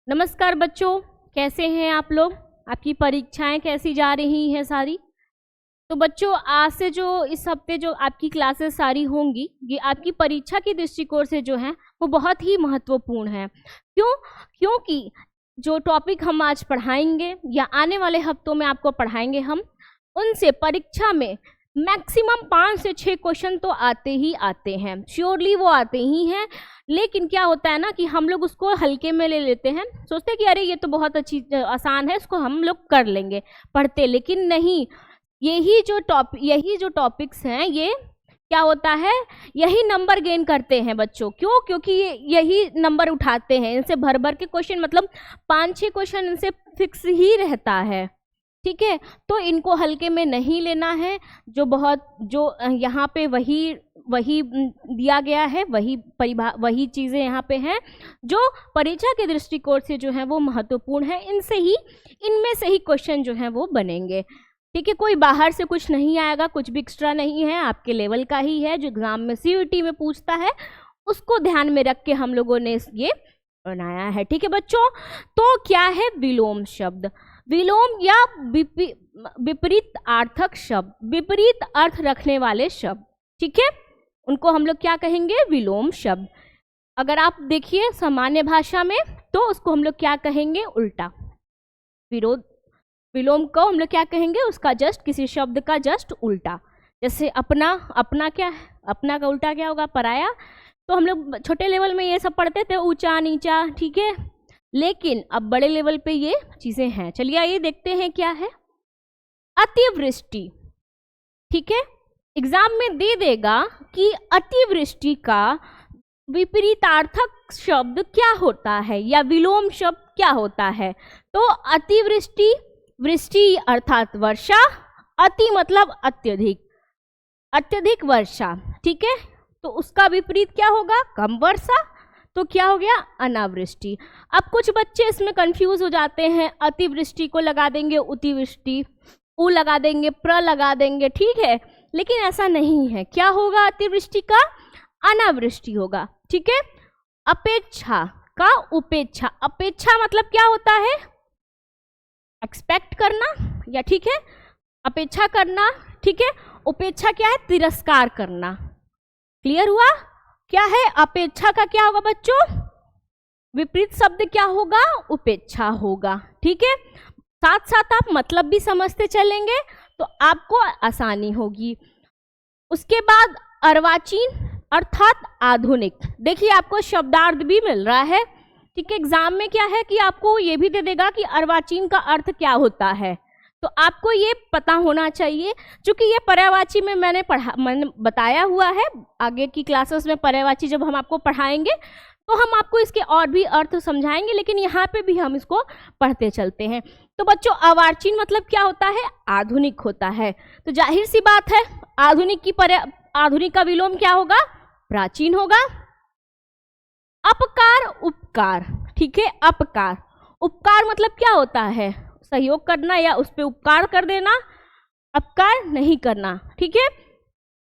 नमस्कार बच्चों, कैसे हैं आप लोग। आपकी परीक्षाएं कैसी जा रही हैं सारी। तो बच्चों, आज से जो इस हफ्ते जो आपकी क्लासेस सारी होंगी, ये आपकी परीक्षा की दृष्टिकोण से जो है वो बहुत ही महत्वपूर्ण है। क्योंकि जो टॉपिक हम आज पढ़ाएंगे या आने वाले हफ्तों में आपको पढ़ाएंगे हम, उनसे परीक्षा में मैक्सिमम 5 से 6 क्वेश्चन तो आते ही आते हैं, श्योरली वो आते ही हैं। लेकिन क्या होता है ना कि हम लोग उसको हल्के में ले लेते हैं, सोचते हैं कि अरे ये तो बहुत अच्छी आसान है, इसको हम लोग कर लेंगे पढ़ते। लेकिन नहीं, यही जो टॉपिक्स हैं, ये क्या होता है, यही नंबर गेन करते हैं बच्चों। क्यों? क्योंकि यही नंबर उठाते हैं। इनसे भर भर के क्वेश्चन, मतलब 5-6 क्वेश्चन इनसे फिक्स ही रहता है। ठीक है, तो इनको हल्के में नहीं लेना है। जो यहाँ पे वही दिया गया है, वही चीज़ें यहाँ पे हैं जो परीक्षा के दृष्टिकोण से जो है वो महत्वपूर्ण है। इनमें से ही क्वेश्चन जो है वो बनेंगे। ठीक है, कोई बाहर से कुछ नहीं आएगा, कुछ भी एक्स्ट्रा नहीं है, आपके लेवल का ही है। जो एग्जाम में CUET में पूछता है उसको ध्यान में रख के हम लोगों ने ये बनाया है। ठीक है बच्चों, तो क्या है विलोम शब्द। विलोम या विपरीत अर्थक शब्द, विपरीत अर्थ रखने वाले शब्द, ठीक है, उनको हम लोग क्या कहेंगे, विलोम शब्द। अगर आप देखिए सामान्य भाषा में तो उसको हम लोग क्या कहेंगे, उल्टा। विलोम को हम लोग क्या कहेंगे, उसका जस्ट, किसी शब्द का जस्ट उल्टा। जैसे अपना क्या है, अपना का उल्टा क्या होगा, पराया। तो हम लोग छोटे लेवल में ये सब पढ़ते थे, ऊंचा नीचा, ठीक है। लेकिन अब बड़े लेवल पे ये चीजें हैं। चलिए आइए देखते हैं क्या है। अतिवृष्टि, ठीक है, एग्जाम में दे देगा कि अतिवृष्टि का विपरीतार्थक शब्द क्या होता है या विलोम शब्द क्या होता है। तो अतिवृष्टि, वृष्टि अर्थात वर्षा, अति मतलब अत्यधिक, अत्यधिक वर्षा, ठीक है। तो उसका विपरीत क्या होगा, कम वर्षा। तो क्या हो गया, अनावृष्टि। अब कुछ बच्चे इसमें कंफ्यूज हो जाते हैं, अतिवृष्टि को लगा देंगे अतिवृष्टि, उ लगा देंगे, प्र लगा देंगे, ठीक है। लेकिन ऐसा नहीं है। क्या होगा अतिवृष्टि का, अनावृष्टि होगा, ठीक है। अपेक्षा का उपेक्षा, अपेक्षा मतलब क्या होता है, एक्सपेक्ट करना, या ठीक है, अपेक्षा करना, ठीक है। उपेक्षा क्या है, तिरस्कार करना। क्लियर हुआ, क्या है अपेक्षा का क्या होगा बच्चों, विपरीत शब्द क्या होगा, उपेक्षा होगा, ठीक है। साथ साथ आप मतलब भी समझते चलेंगे तो आपको आसानी होगी। उसके बाद अर्वाचीन अर्थात आधुनिक। देखिए आपको शब्दार्थ भी मिल रहा है, ठीक है। एग्जाम में क्या है कि आपको ये भी दे देगा कि अर्वाचीन का अर्थ क्या होता है, तो आपको ये पता होना चाहिए। क्योंकि ये पर्यायवाची में मैंने बताया हुआ है। आगे की क्लासेस में पर्यायवाची जब हम आपको पढ़ाएंगे तो हम आपको इसके और भी अर्थ समझाएंगे, लेकिन यहाँ पे भी हम इसको पढ़ते चलते हैं। तो बच्चों, अर्वाचीन मतलब क्या होता है, आधुनिक होता है। तो जाहिर सी बात है आधुनिक का विलोम क्या होगा, प्राचीन होगा। अपकार उपकार, ठीक है, अपकार उपकार मतलब क्या होता है, सहयोग करना या उस पर उपकार कर देना, अपकार नहीं करना, ठीक है।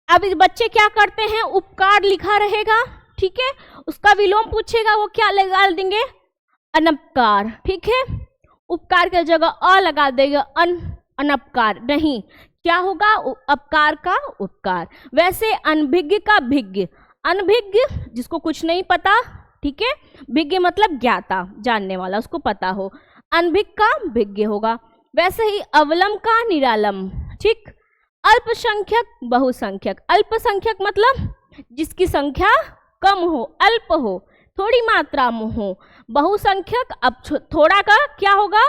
अब इस बच्चे क्या करते हैं, उपकार लिखा रहेगा, ठीक है, उसका विलोम पूछेगा, वो क्या लगा देंगे, अनपकार, ठीक है। उपकार की जगह अ लगा देगा, अनपकार नहीं, क्या होगा, अपकार का उपकार। वैसे अनभिज्ञ का भिज्ञ, अनभिज्ञ जिसको कुछ नहीं पता, ठीक है, भिज्ञ मतलब ज्ञाता, जानने वाला, उसको पता हो। अनभिज्ञ का भिज्ञ होगा। वैसे ही अवलम का निरालम, ठीक। अल्पसंख्यक बहुसंख्यक, अल्पसंख्यक मतलब जिसकी संख्या कम हो, अल्प हो, थोड़ी मात्रा में हो। बहुसंख्यक, अब थोड़ा का क्या होगा,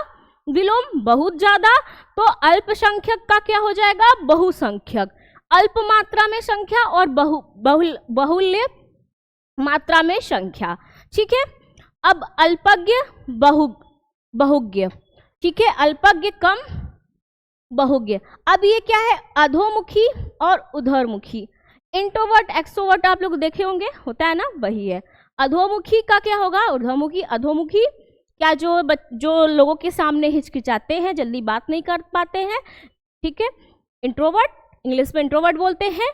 विलोम बहुत ज्यादा, तो अल्पसंख्यक का क्या हो जाएगा, बहुसंख्यक। अल्प मात्रा में संख्या और बहुल्य मात्रा में संख्या, ठीक है। अब अल्पज्ञ बहुज्ञ, ठीक है, अल्पज्ञ कम, बहुज्ञ। अब ये क्या है, अधोमुखी और उधरमुखी। इंट्रोवर्ट एक्सट्रोवर्ट आप लोग देखे होंगे, होता है ना, वही है। अधोमुखी का क्या होगा, उधरमुखी। अधोमुखी क्या, जो लोगों के सामने हिचकिचाते हैं, जल्दी बात नहीं कर पाते हैं, ठीक है, इंट्रोवर्ट। इंग्लिश में इंट्रोवर्ट बोलते हैं,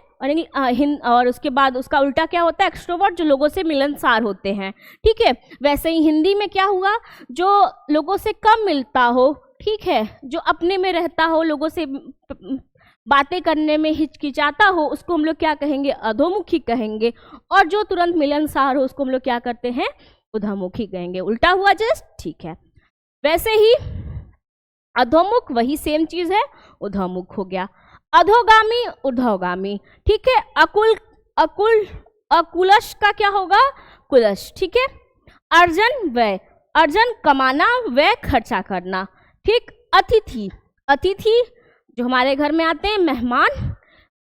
और उसके बाद उसका उल्टा क्या होता है, एक्सट्रोवर्ट, जो लोगों से मिलनसार होते हैं। ठीक है, वैसे ही हिंदी में क्या हुआ, जो लोगों से कम मिलता हो, ठीक है, जो अपने में रहता हो, लोगों से बातें करने में हिचकिचाता हो, उसको हम लोग क्या कहेंगे, अधोमुखी कहेंगे। और जो तुरंत मिलनसार हो उसको हम लोग क्या करते हैं, उधमुखी कहेंगे। उल्टा हुआ जस्ट, ठीक है। वैसे ही अधोमुख वही सेम चीज है, उधमुख हो गया। अधोगामी, ऊर्ध्वगामी, ठीक है। अकुलश का क्या होगा, कुलश, ठीक है। अर्जन, व्यय, अर्जन कमाना, व्यय खर्चा करना, ठीक। अतिथि, अतिथि जो हमारे घर में आते हैं, मेहमान।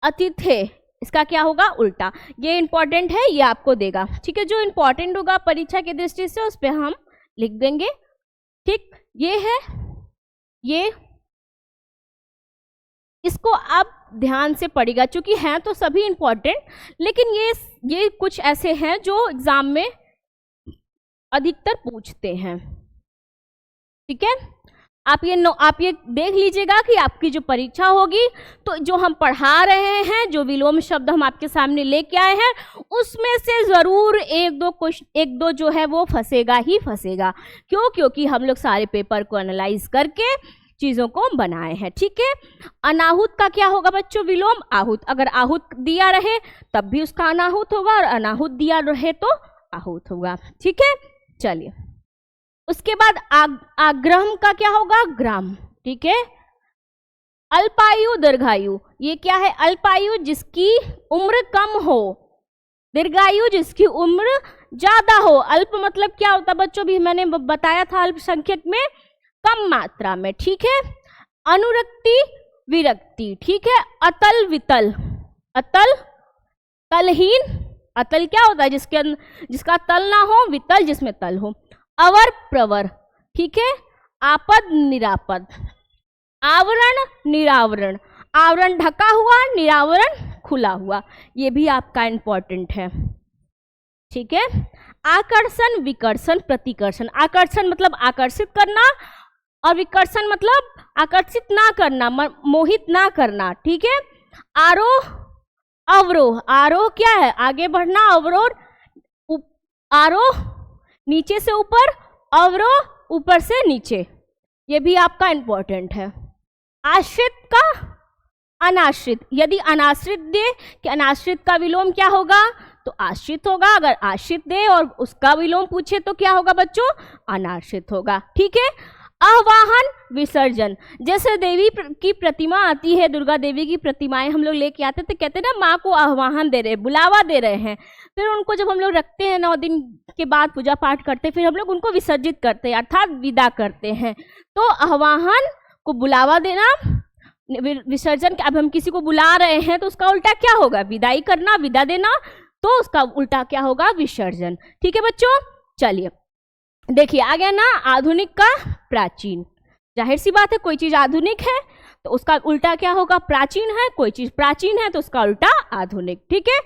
अतिथे, इसका क्या होगा, उल्टा। ये इंपॉर्टेंट है, ये आपको देगा, ठीक है। जो इंपॉर्टेंट होगा परीक्षा की दृष्टि से उस पर हम लिख देंगे, ठीक। ये है, ये इसको आप ध्यान से पढ़िएगा, क्योंकि हैं तो सभी इंपॉर्टेंट, लेकिन ये कुछ ऐसे हैं जो एग्जाम में अधिकतर पूछते हैं, ठीक है। आप ये देख लीजिएगा कि आपकी जो परीक्षा होगी तो जो हम पढ़ा रहे हैं, जो विलोम शब्द हम आपके सामने लेके आए हैं, उसमें से ज़रूर एक दो जो है वो फंसेगा ही फंसेगा। क्यों? क्योंकि हम लोग सारे पेपर को एनालाइज करके चीज़ों को बनाए हैं, ठीक है। अनाहुत का क्या होगा बच्चों, विलोम। आहूत, अगर आहूत दिया रहे तब भी उसका अनाहुत होगा, और अनाहुत दिया रहे तो आहूत होगा, ठीक है। चलिए, उसके बाद आग्रह का क्या होगा, ग्राम, ठीक है। अल्पायु, दीर्घायु, ये क्या है, अल्पायु जिसकी उम्र कम हो, दीर्घायु जिसकी उम्र ज्यादा हो। अल्प मतलब क्या होता है बच्चों, भी मैंने बताया था, अल्पसंख्यक में कम मात्रा में, ठीक है। अनुरक्ति, विरक्ति, ठीक है। अतल, वितल, अतल तलहीन, अतल क्या होता है, जिसका तल ना हो, वितल जिसमें तल हो। अवर, प्रवर, ठीक है। आपद, निरापद। आवरण, निरावरण, आवरण ढका हुआ, निरावरण खुला हुआ, ये भी आपका इंपॉर्टेंट है, ठीक है। आकर्षण, विकर्षण, प्रतिकर्षण। आकर्षण मतलब आकर्षित करना, और विकर्षण मतलब आकर्षित ना करना, मोहित ना करना, ठीक है। आरोह, अवरोह, आरोह क्या है, आगे बढ़ना, अवरोह आरोह नीचे से ऊपर, अवरोह ऊपर से नीचे, ये भी आपका इंपॉर्टेंट है। आश्रित का अनाश्रित, यदि अनाश्रित दे कि अनाश्रित का विलोम क्या होगा, तो आश्रित होगा। अगर आश्रित दे और उसका विलोम पूछे तो क्या होगा बच्चों, अनाश्रित होगा, ठीक है। आवाहन, विसर्जन, जैसे देवी की प्रतिमा आती है, दुर्गा देवी की प्रतिमाएं हम लोग लेके आते तो कहते हैं ना, माँ को आह्वान दे रहे हैं, बुलावा दे रहे हैं। फिर उनको जब हम लोग रखते हैं 9 दिन के बाद पूजा पाठ करते, फिर हम लोग उनको विसर्जित करते हैं, अर्थात विदा करते हैं। तो आह्वान को बुलावा देना, विसर्जन, अब हम किसी को बुला रहे हैं तो उसका उल्टा क्या होगा, विदाई करना, विदा देना, तो उसका उल्टा क्या होगा, विसर्जन, ठीक है बच्चों। चलिए देखिए आ गया ना, आधुनिक का प्राचीन। जाहिर सी बात है, कोई चीज आधुनिक है तो उसका उल्टा क्या होगा, प्राचीन है। कोई चीज प्राचीन है तो उसका उल्टा आधुनिक, ठीक है।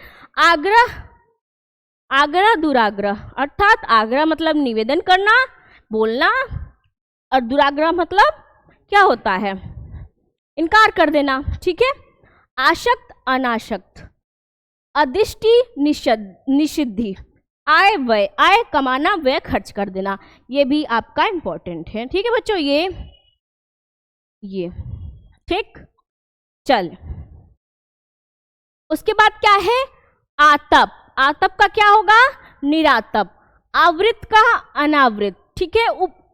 आग्रह, आग्रह, दुराग्रह, अर्थात आग्रह मतलब निवेदन करना, बोलना, और दुराग्रह मतलब क्या होता है, इनकार कर देना, ठीक है। आशक्त, अनाशक्त, अदिष्टि, निषिद्धि, आय, व्यय, आय कमाना, व्यय खर्च कर देना, ये भी आपका इंपॉर्टेंट है, ठीक है बच्चों। ये ठीक। चल, उसके बाद क्या है, आतप। आतप का क्या होगा, निरातप। आवृत का अनावृत, ठीक है।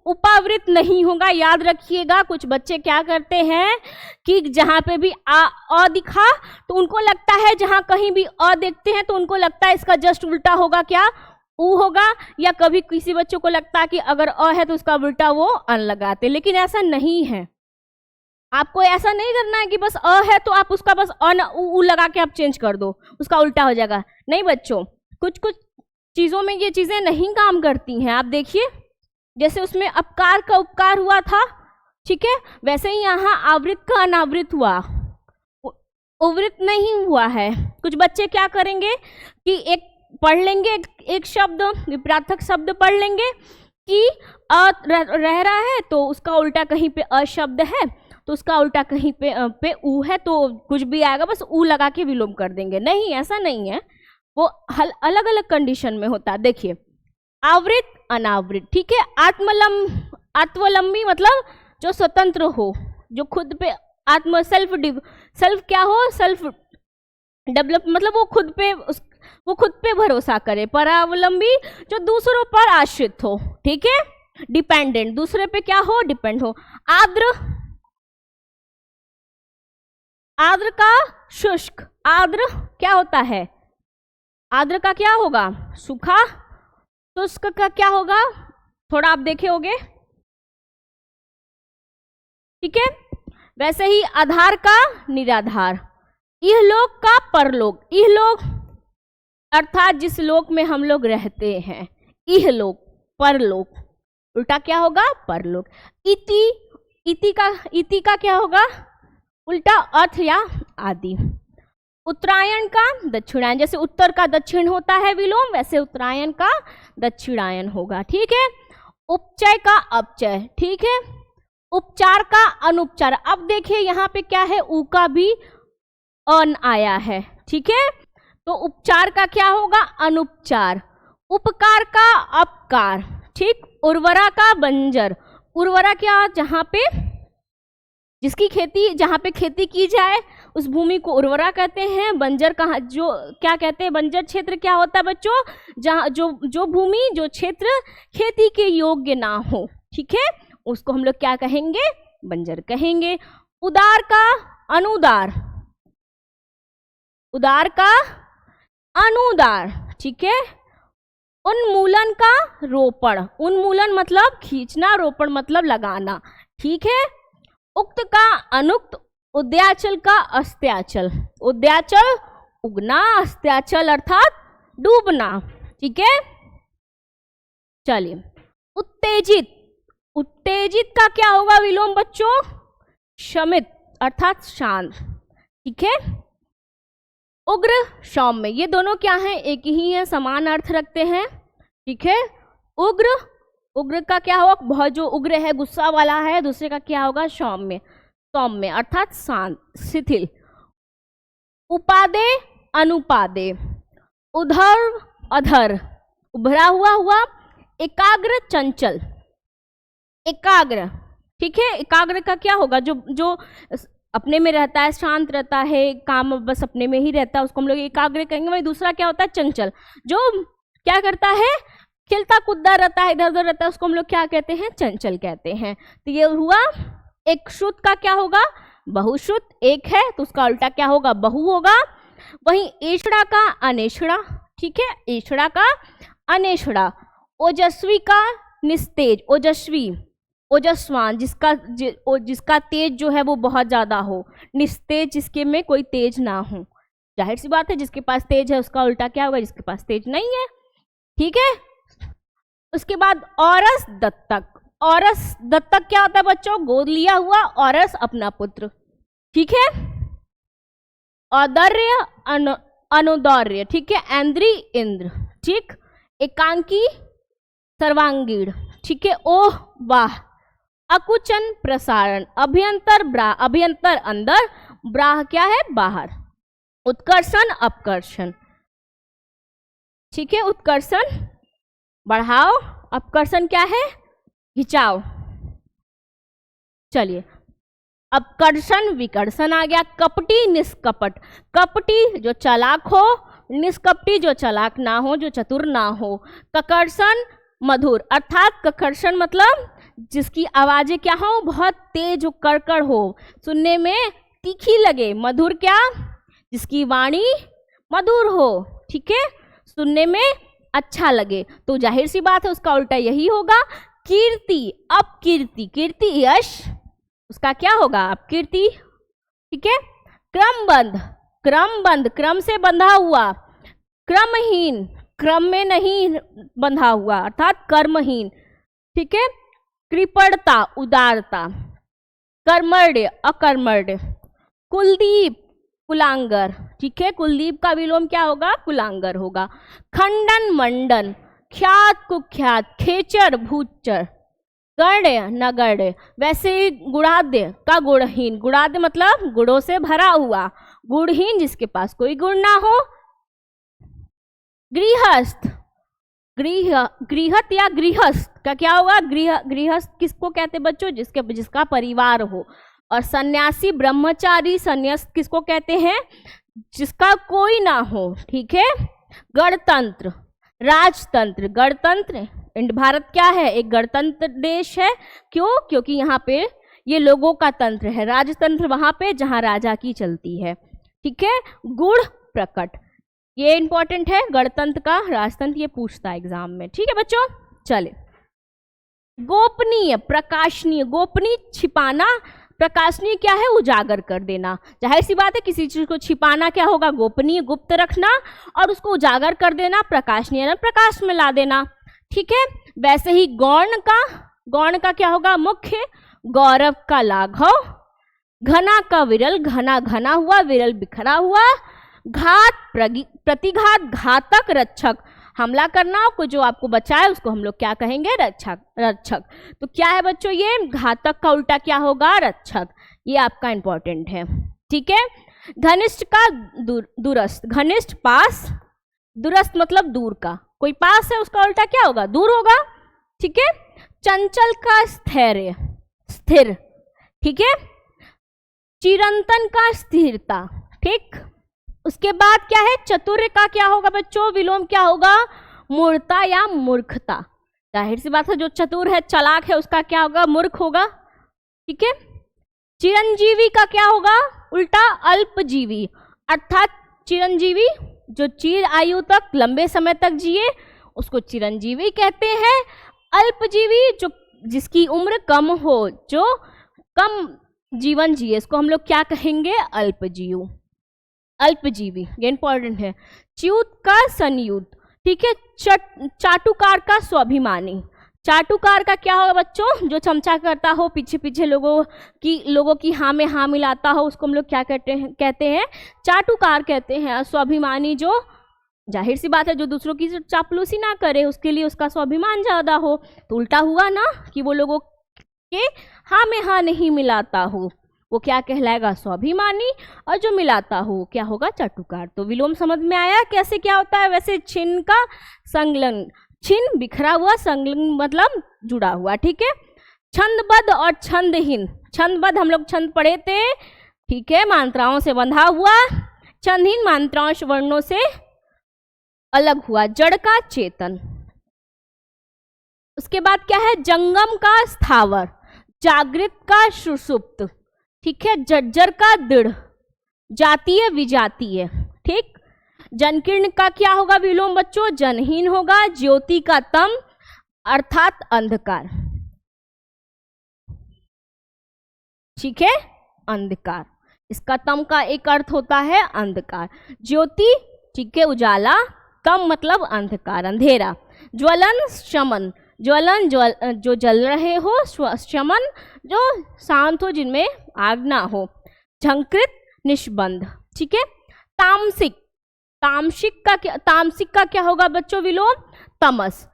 उपावृत नहीं होगा, याद रखिएगा। कुछ बच्चे क्या करते हैं कि जहाँ पे भी अ दिखा तो उनको लगता है, जहाँ कहीं भी अ देखते हैं तो उनको लगता है इसका जस्ट उल्टा होगा क्या, उ होगा। या कभी किसी बच्चों को लगता है कि अगर अ है तो उसका उल्टा वो अन लगाते, लेकिन ऐसा नहीं है। आपको ऐसा नहीं करना है कि बस अ है तो आप उसका बस अन उ लगा के आप चेंज कर दो, उसका उल्टा हो जाएगा। नहीं बच्चों, कुछ कुछ चीज़ों में ये चीज़ें नहीं काम करती हैं। आप देखिए, जैसे उसमें अपकार का उपकार हुआ था, ठीक है, वैसे ही यहाँ आवृत का अनावृत हुआ, उवृत नहीं हुआ है। कुछ बच्चे क्या करेंगे कि एक पढ़ लेंगे, एक शब्द विपरार्थक शब्द पढ़ लेंगे कि अ रह रहा है तो उसका उल्टा कहीं पे अशब्द है, तो उसका उल्टा कहीं पे ऊ है तो कुछ भी आएगा, बस ऊ लगा के विलोम कर देंगे। नहीं, ऐसा नहीं है, वो अलग अलग कंडीशन में होता है। देखिए, आवृत, अनावृत, ठीक है। आत्मलंबी मतलब जो स्वतंत्र हो, जो खुद पे सेल्फ क्या हो, सेल्फ डेवलप मतलब वो खुद पे भरोसा करे। परावलंबी जो दूसरों पर आश्रित हो, ठीक है, डिपेंडेंट, दूसरे पे क्या हो, डिपेंड हो। आर्द्र, आर्द्र का शुष्क, आर्द्र क्या होता है, आर्द्र का क्या होगा, सूखा। शुष्क का क्या होगा, थोड़ा आप देखे होंगे, ठीक है। वैसे ही आधार का निराधार, इहलोक का परलोक, इहलोक अर्थात जिस लोक में हम लोग रहते हैं, इहलोक, परलोक, उल्टा क्या होगा, परलोक। इति का क्या होगा, उल्टा अर्थ या आदि। उत्तरायण का दक्षिणायन, जैसे उत्तर का दक्षिण होता है विलोम, वैसे उत्तरायण का दक्षिणायन होगा, ठीक है। उपचय का अपचय, ठीक है। उपचार का अनुपचार। अब देखिए यहाँ पे क्या है, ऊ का भी अन आया है, ठीक है, तो उपचार का क्या होगा, अनुपचार। उपकार का अपकार, ठीक। उर्वरा का बंजर, उर्वरा क्या, जहाँ पे जिसकी खेती, जहाँ पे खेती की जाए उस भूमि को उर्वरा कहते हैं। बंजर कहाँ, जो क्या कहते हैं, बंजर क्षेत्र क्या होता है बच्चों, जहाँ जो भूमि, जो क्षेत्र खेती के योग्य ना हो, ठीक है, उसको हम लोग क्या कहेंगे, बंजर कहेंगे। उदार का अनुदार, उदार का अनुदार, ठीक है। उन्मूलन का रोपण, उन्मूलन मतलब खींचना, रोपण मतलब लगाना, ठीक है। उक्त का अनुक्त, उद्याचल का अस्त्याचल, उद्याचल उगना, अस्त्याचल अर्थात डूबना, ठीक है। चलिए, उत्तेजित, उत्तेजित का क्या होगा विलोम बच्चों, शमित अर्थात शांत, ठीक है। उग्र, सौम्य, ये दोनों क्या हैं, एक ही है, समान अर्थ रखते हैं, ठीक है। उग्र, उग्र का क्या होगा, बहुत जो उग्र है, गुस्सा वाला है, दूसरे का क्या होगा, सौम्य, सौम्य अर्थात शांत, शिथिल। उपादे, अनुपादे, उधर, अधर, उभरा हुआ। एकाग्र, चंचल, एकाग्र, ठीक है। एकाग्र का क्या होगा, जो अपने में रहता है, शांत रहता है, काम बस अपने में ही रहता है, उसको हम लोग एकाग्र कहेंगे। वही दूसरा क्या होता है, चंचल, जो क्या करता है, खिलता कूदता रहता है, इधर उधर रहता है, उसको हम लोग क्या कहते हैं, चंचल कहते हैं। तो ये हुआ। एक श्रुत का क्या होगा, बहुश्रुत, एक है तो उसका उल्टा क्या होगा, बहु होगा। वहीं एषड़ा का अनेषड़ा, ठीक है, एषड़ा का अनेषड़ा। ओजस्वी का निस्तेज, ओजस्वी, ओजस्वान, जिसका तेज जो है वो बहुत ज्यादा हो। निस्तेज, जिसके में कोई तेज ना हो। जाहिर सी बात है, जिसके पास तेज है उसका उल्टा क्या होगा, जिसके पास तेज नहीं है, ठीक है। उसके बाद औरस दत्तक, औरस दत्तक क्या होता है बच्चों, गोद लिया हुआ, औरस अपना पुत्र, ठीक है। औदर्य, अनुदौर्य, ठीक है। ऐन्द्री, इंद्र, ठीक। एकांकी, सर्वांगीण, ठीक है। ओह, वाह। अकुचन, प्रसारण। अभ्यंतर, ब्राह, अभ्यंतर अंदर, ब्राह क्या है, बाहर। उत्कर्षण, अपकर्षण, ठीक है। उत्कर्षण बढ़ाओ, अपकर्षण क्या है, खिंचाओ। चलिए, अपकर्षण, विकर्षण आ गया। कपटी, निष्कपट, कपटी जो चालाक हो, निष्कपटी जो चालाक ना हो, जो चतुर ना हो। ककर्षण, मधुर, अर्थात ककर्षण मतलब जिसकी आवाजें क्या हो, बहुत तेज हो, कड़कड़ हो, सुनने में तीखी लगे। मधुर क्या, जिसकी वाणी मधुर हो, ठीक है, सुनने में अच्छा लगे। तो जाहिर सी बात है उसका उल्टा यही होगा। कीर्ति, अपकीर्ति, कीर्ति यश, उसका क्या होगा, अपकीर्ति, ठीक है। क्रमबद्ध, क्रमबद्ध, क्रम से बंधा हुआ। क्रमहीन, क्रम में नहीं बंधा हुआ अर्थात कर्महीन, ठीक है। कृपणता, उदारता। कर्मण्य, अकर्मण्य। कुलदीप, कुलांगर, ठीक है। कुलदीप का विलोम क्या होगा, कुलांगर होगा। खंडन, मंडन। ख्यात, कुख्यात। खेचर, भूचर, गण्य नगण्य। वैसे ही गुणाद्य का गुणहीन, गुणाद्य मतलब गुणों से भरा हुआ, गुणहीन जिसके पास कोई गुण ना हो। गृहस्थ, गृहत या गृहस्थ का क्या होगा? गृहस्थ किसको कहते हैं बच्चों? जिसका परिवार हो। और सन्यासी ब्रह्मचारी सन्यास्त किसको कहते हैं? जिसका कोई ना हो, ठीक है। गणतंत्र, राजतंत्र, गणतंत्र, भारत क्या है? एक गणतंत्र देश है। क्यों? क्योंकि यहाँ पे ये लोगों का तंत्र है। राजतंत्र वहां पे जहां राजा की चलती है, ठीक है। गुण प्रकट, ये इंपॉर्टेंट है। गणतंत्र का राजतंत्र ये पूछता है एग्जाम में, ठीक है बच्चों। चले, गोपनीय, प्रकाशनीय, गोपनीय छिपाना, प्रकाशनीय क्या है? उजागर कर देना। जाहिर सी बात है, किसी चीज को छिपाना क्या होगा? गोपनीय, गुप्त रखना, और उसको उजागर कर देना प्रकाशनीय, प्रकाश में ला देना, ठीक है। वैसे ही गौण का क्या होगा? मुख्य, गौरव का लाघव, घना का विरल, घना घना हुआ, विरल बिखरा हुआ, घात प्रतिघात, घातक, रक्षक, हमला करना को जो आपको बचाए उसको हम लोग क्या कहेंगे? रक्षक। तो क्या है बच्चों? ये घातक का उल्टा क्या होगा? रक्षक। ये आपका इंपॉर्टेंट है, ठीक है। घनिष्ठ का दूरस्थ, घनिष्ठ पास, दूरस्थ मतलब दूर का, कोई पास है उसका उल्टा क्या होगा? दूर होगा, ठीक है। चंचल का स्थैर्य, स्थिर, ठीक है। चिरंतन का स्थिरता, ठीक। उसके बाद क्या है? चतुर का क्या होगा बच्चों? विलोम क्या होगा? मूर्खता या मूर्खता। जाहिर सी बात है, जो चतुर है, चालाक है, उसका क्या होगा? मूर्ख होगा, ठीक है। चिरंजीवी का क्या होगा? उल्टा अल्पजीवी, अर्थात चिरंजीवी जो चिर आयु तक, लंबे समय तक जिए, उसको चिरंजीवी कहते हैं। अल्पजीवी जो जिसकी उम्र कम हो, जो कम जीवन जिए, इसको हम लोग क्या कहेंगे? अल्पजीव, अल्पजीवी, ये इंपॉर्टेंट है। च्युत का संयुत, ठीक है। चाटुकार का स्वाभिमानी, चाटुकार का क्या होगा बच्चों? जो चमचा करता हो, पीछे पीछे लोगों की हाँ में हाँ मिलाता हो, उसको हम लोग क्या कहते हैं? चाटुकार कहते हैं। स्वाभिमानी जो, जाहिर सी बात है, जो दूसरों की चापलूसी ना करे, उसके लिए उसका स्वाभिमान ज्यादा हो। तो उल्टा हुआ ना कि वो लोगों के हाँ में हाँ नहीं मिलाता हो, वो क्या कहलाएगा? स्वाभिमानी। और जो मिलाता हो क्या होगा? चाटुकार। तो विलोम समझ में आया कैसे क्या होता है? वैसे छिन्न का संलग्न, छिन्न बिखरा हुआ, संलग्न मतलब जुड़ा हुआ, ठीक है। छंदबद्ध और छंदहीन, छंदबद्ध हम लोग छंद पढ़े थे, ठीक है, मात्राओं से बंधा हुआ। छंदहीन मात्राओं वर्णों से अलग हुआ। जड़ का चेतन। उसके बाद क्या है? जंगम का स्थावर, जागृत का सुषुप्त, ठीक है। जर्जर का दृढ़, जातीय विजातीय, ठीक। जनकीर्ण का क्या होगा विलोम बच्चों? जनहीन होगा। ज्योति का तम अर्थात अंधकार, ठीक है, अंधकार। इसका तम का एक अर्थ होता है अंधकार। ज्योति, ठीक है, उजाला, तम मतलब अंधकार, अंधेरा। ज्वलन शमन, ज्वलन जो जल रहे हो, शमन जो शांत हो, जिनमें आग ना हो। झंकृत निष्बंध, ठीक है। तामसिक, तामसिक का क्या होगा बच्चों विलोम? तमस।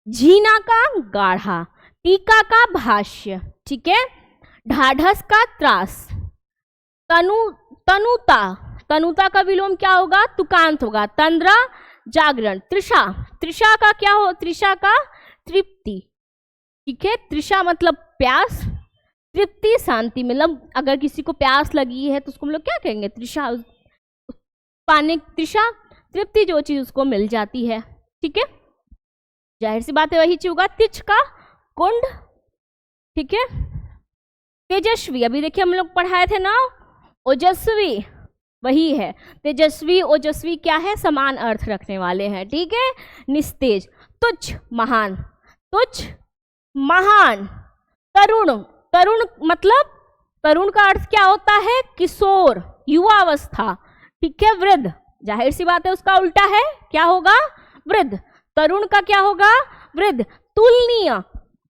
झीना का गाढ़ा, टीका का भाष्य, ठीक है। ढाढ़स का त्रास। तनुता का विलोम क्या होगा? तुकांत होगा। तंद्रा जागरण। तृषा का क्या हो? तृषा का तृप्ति, ठीक है। तृषा मतलब प्यास, तृप्ति शांति, मतलब अगर किसी को प्यास लगी है तो उसको हम लोग क्या कहेंगे? तृषा, पाने, तृषा तृप्ति, जो चीज उसको मिल जाती है, ठीक है। जाहिर सी बात है वही चीज होगा। तिच का कुंड, ठीक है। तेजस्वी, अभी देखिए हम लोग पढ़ाए थे ना, ओजस्वी वही है। तेजस्वी ओजस्वी क्या है? समान अर्थ रखने वाले हैं, ठीक है। निस्तेज, तुच्छ महान, तुच्छ महान। तरुण, तरुण मतलब तरुण का अर्थ क्या होता है? किशोर, युवावस्था, ठीक है। वृद्ध, जाहिर सी बात है उसका उल्टा है, क्या होगा? वृद्ध। तरुण का क्या होगा? वृद्ध। तुलनीय,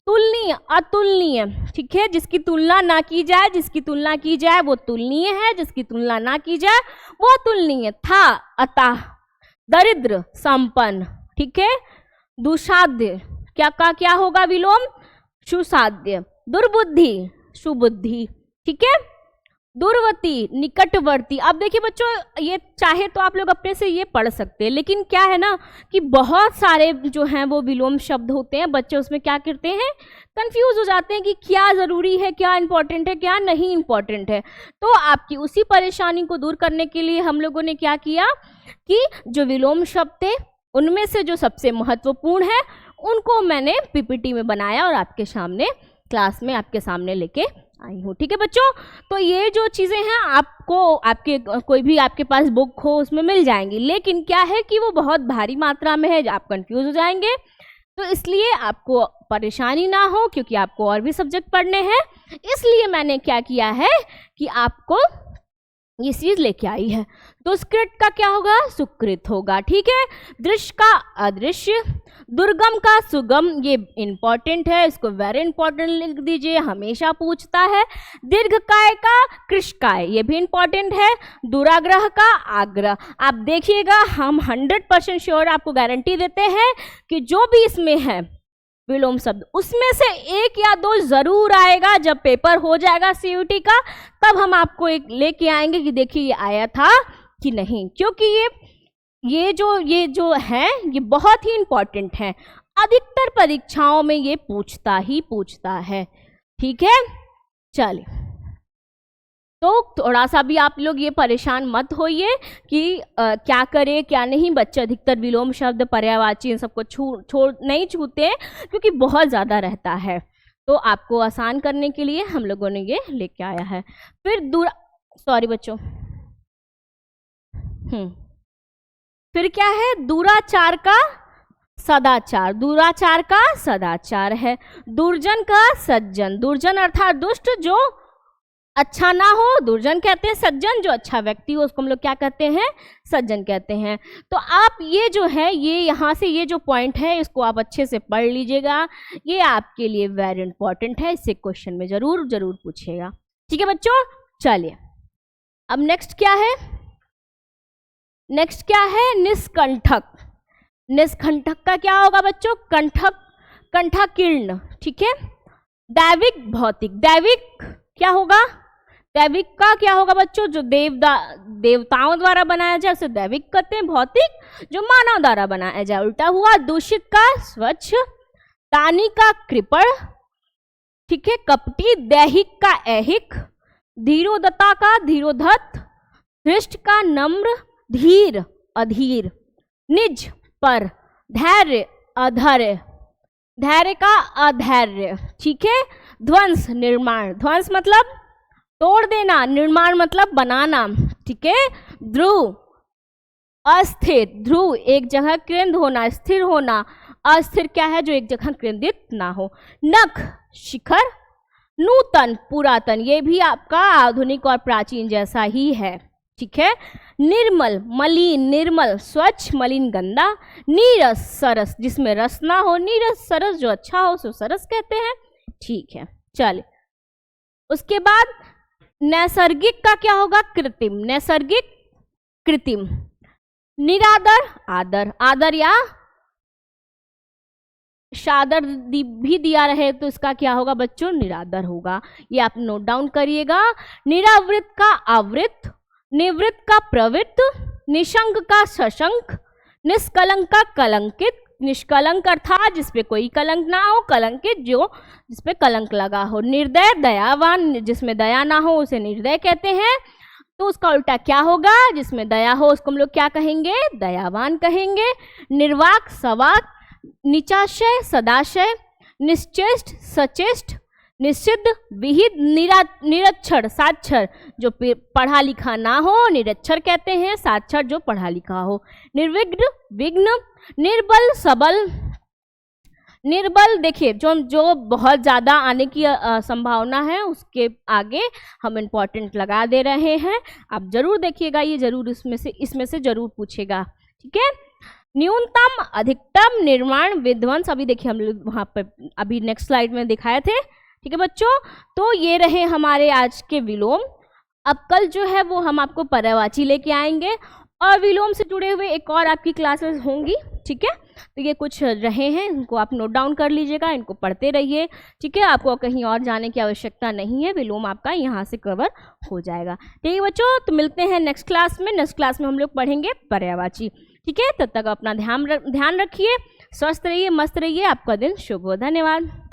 तुलनीय अतुलनीय, ठीक है। जिसकी तुलना ना की जाए, जिसकी तुलना की जाए वो तुलनीय है, जिसकी तुलना ना की जाए वो तुलनीय। था अतः। दरिद्र संपन्न, ठीक है। दुशाध्य क्या का क्या होगा विलोम? सुसाध्य, दुर्बुद्धि सुबुद्धि, ठीक है, दूरवर्ती निकटवर्ती। अब देखिए बच्चों, ये चाहे तो आप लोग अपने से ये पढ़ सकते हैं, लेकिन क्या है ना कि बहुत सारे जो हैं वो विलोम शब्द होते हैं, बच्चे उसमें क्या करते हैं, कंफ्यूज हो जाते हैं कि क्या ज़रूरी है, क्या इंपॉर्टेंट है, क्या नहीं इंपॉर्टेंट है। तो आपकी उसी परेशानी को दूर करने के लिए हम लोगों ने क्या किया कि जो विलोम शब्द थे उनमें से जो सबसे महत्वपूर्ण है उनको मैंने पीपीटी में बनाया और आपके सामने क्लास में आपके सामने लेके आई हूँ, ठीक है बच्चों। तो ये जो चीज़ें हैं आपको आपके कोई भी आपके पास बुक हो उसमें मिल जाएंगी, लेकिन क्या है कि वो बहुत भारी मात्रा में है, आप कंफ्यूज हो जाएंगे। तो इसलिए आपको परेशानी ना हो, क्योंकि आपको और भी सब्जेक्ट पढ़ने हैं, इसलिए मैंने क्या किया है कि आपको ये चीज लेके आई है। दुष्कृत का क्या होगा, सुकृत होगा, ठीक है। दृश्य का अदृश्य, दुर्गम का सुगम, ये इंपॉर्टेंट है, इसको वेरी इंपॉर्टेंट लिख दीजिए, हमेशा पूछता है। दीर्घकाय का कृशकाय, ये भी इंपॉर्टेंट है। दुराग्रह का आग्रह, आप देखिएगा हम 100% श्योर आपको गारंटी देते हैं कि जो भी इसमें है विलोम शब्द उसमें से एक या दो जरूर आएगा। जब पेपर हो जाएगा सीयूटी का तब हम आपको एक लेके आएंगे कि देखिए ये आया था कि नहीं, क्योंकि ये जो है ये बहुत ही इंपॉर्टेंट है, अधिकतर परीक्षाओं में ये पूछता ही पूछता है, ठीक है। चलिए, तो थोड़ा सा भी आप लोग ये परेशान मत होइए कि क्या करें क्या नहीं। बच्चे अधिकतर विलोम शब्द पर्यायवाची इन सबको छोड़ नहीं छूते क्योंकि बहुत ज़्यादा रहता है, तो आपको आसान करने के लिए हम लोगों ने ये लेके आया है। फिर सॉरी बच्चों, फिर क्या है, दुराचार का सदाचार, दुराचार का सदाचार है। दुर्जन का सज्जन, दुर्जन अर्थात दुष्ट जो अच्छा ना हो, दुर्जन कहते हैं। सज्जन जो अच्छा व्यक्ति हो उसको हम लोग क्या कहते हैं, सज्जन कहते हैं। तो आप ये जो है ये यहाँ से ये जो पॉइंट है इसको आप अच्छे से पढ़ लीजिएगा, ये आपके लिए वेरी इंपॉर्टेंट है, इससे क्वेश्चन में जरूर जरूर पूछेगा, ठीक है बच्चों। चलिए अब नेक्स्ट क्या है, नेक्स्ट क्या है, निष्कंठक। निष्कंठक का क्या होगा बच्चों, कंठक, कंठाकीर्ण, ठीक है। दैविक भौतिक, दैविक क्या होगा, दैविक का क्या होगा बच्चों, जो देवताओं द्वारा बनाया जाए उसे दैविक कहते हैं। भौतिक जो मानव द्वारा बनाया जाए, उल्टा हुआ। दूषित का स्वच्छ, दानी का कृपण, ठीक है। कपटी, दैहिक का ऐहिक, धीरोदत्ता का धीरोधत, हृष्ट का नम्र, धीर अधीर, निज पर, धैर्य अधैर्य, धैर्य का अधैर्य, ठीक है। ध्वंस निर्माण, ध्वंस मतलब तोड़ देना, निर्माण मतलब बनाना, ठीक है। ध्रुव अस्थिर, ध्रुव एक जगह केंद्र होना, स्थिर होना। अस्थिर क्या है, जो एक जगह केंद्रित ना हो। नख शिखर, नूतन पुरातन, ये भी आपका आधुनिक और प्राचीन जैसा ही है, ठीक है। निर्मल मलिन, निर्मल स्वच्छ, मलिन गंदा। नीरस सरस, जिसमें रस ना हो, नीरस सरस जो अच्छा हो सो सरस कहते हैं, ठीक है। चलिए उसके बाद नैसर्गिक का क्या होगा, कृत्रिम, नैसर्गिक कृत्रिम। निरादर आदर, आदर या शादर भी दिया रहे तो इसका क्या होगा बच्चों, निरादर होगा, ये आप नोट डाउन करिएगा। निरावृत का आवृत, निवृत्त का प्रवृत्त, निशंक का सशंक, निष्कलंक का कलंकित। निष्कलंक अर्थात जिसपे कोई कलंक ना हो, कलंकित जो जिसपे कलंक लगा हो। निर्दय दयावान, जिसमें दया ना हो उसे निर्दय कहते हैं। तो उसका उल्टा क्या होगा, जिसमें दया हो उसको हम लोग क्या कहेंगे, दयावान कहेंगे। निर्वाक सवाक, निचाशय सदाशय, निश्चेष्ट सचेष्ट, निषिद्ध विहित, निरक्षर साक्षर जो पढ़ा लिखा ना हो निरक्षर कहते हैं, साक्षर जो पढ़ा लिखा हो। निर्विघ्न विघ्न, निर्बल सबल। निर्बल देखिए जो बहुत ज़्यादा आने की संभावना है उसके आगे हम इम्पोर्टेंट लगा दे रहे हैं, आप जरूर देखिएगा, ये जरूर इसमें से जरूर पूछेगा, ठीक है। न्यूनतम अधिकतम, निर्माण विध्वंस, अभी देखिए हम लोग वहाँ पर अभी नेक्स्ट स्लाइड में दिखाए थे, ठीक है बच्चों। तो ये रहे हमारे आज के विलोम। अब कल जो है वो हम आपको पर्यायवाची लेके आएंगे और विलोम से जुड़े हुए एक और आपकी क्लासेस होंगी, ठीक है। तो ये कुछ रहे हैं, इनको आप नोट डाउन कर लीजिएगा, इनको पढ़ते रहिए, ठीक है। आपको कहीं और जाने की आवश्यकता नहीं है, विलोम आपका यहाँ से कवर हो जाएगा। ठीक है बच्चों, तो मिलते हैं नेक्स्ट क्लास में। नेक्स्ट क्लास में हम लोग पढ़ेंगे पर्यायवाची, ठीक है। तब तक अपना ध्यान रखिए, स्वस्थ रहिए, मस्त रहिए, आपका दिन शुभ हो। धन्यवाद।